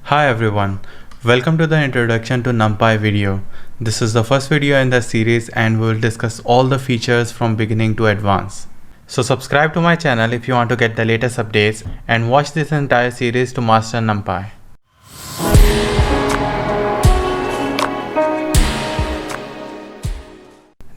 Hi everyone, welcome to the introduction to NumPy video. This is the first video in the series and we will discuss all the features from beginning to advanced. So subscribe to my channel if you want to get the latest updates and watch this entire series to master NumPy.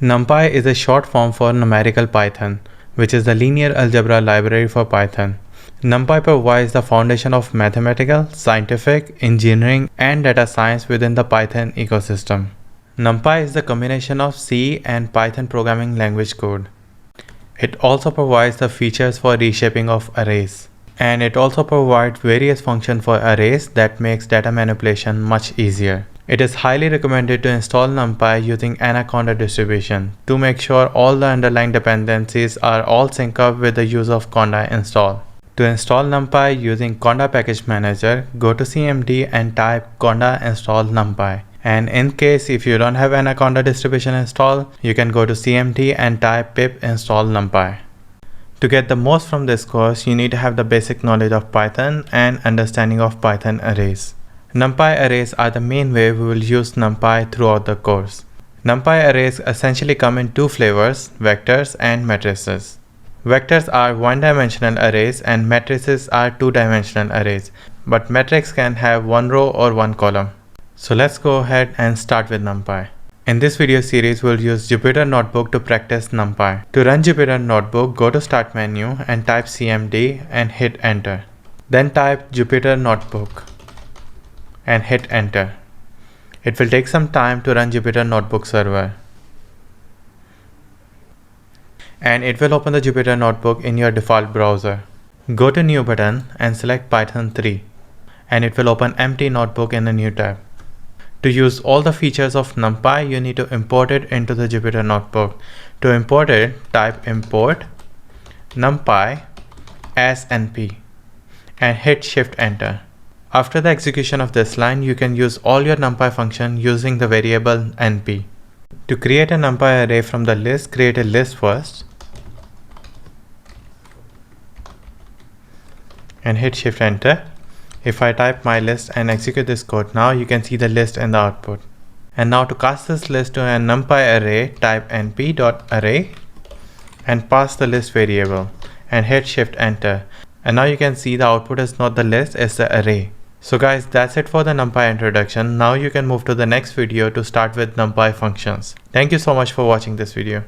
NumPy is a short form for numerical Python, which is the linear algebra library for Python. NumPy provides the foundation of mathematical, scientific, engineering, and data science within the Python ecosystem. NumPy is the combination of C and Python programming language code. It also provides the features for reshaping of arrays. And it also provides various functions for arrays that makes data manipulation much easier. It is highly recommended to install NumPy using Anaconda distribution to make sure all the underlying dependencies are all synced up with the use of Conda install. To install NumPy using Conda Package Manager, go to CMD and type conda install NumPy. And in case if you don't have Anaconda distribution installed, you can go to CMD and type pip install NumPy. To get the most from this course, you need to have the basic knowledge of Python and understanding of Python arrays. NumPy arrays are the main way we will use NumPy throughout the course. NumPy arrays essentially come in two flavors, vectors and matrices. Vectors are one-dimensional arrays and matrices are two-dimensional arrays, but matrix can have one row or one column. So let's go ahead and start with NumPy. In this video series, we'll use Jupyter Notebook to practice NumPy. To run Jupyter Notebook, go to Start menu and type CMD and hit enter. Then type Jupyter Notebook and hit enter. It will take some time to run Jupyter Notebook server. And it will open the Jupyter Notebook in your default browser. Go to New button and select Python 3 and it will open empty notebook in a new tab. To use all the features of NumPy, you need to import it into the Jupyter Notebook. To import it, type import NumPy as NP and hit shift enter. After the execution of this line, you can use all your NumPy function using the variable NP. To create a NumPy array from the list, create a list first and hit shift enter. If I type my list and execute this code, now you can see the list in the output. And now to cast this list to a NumPy array, type np.array and pass the list variable and hit shift enter. And now you can see the output is not the list, it's the array. So guys, that's it for the NumPy introduction. Now you can move to the next video to start with NumPy functions. Thank you so much for watching this video.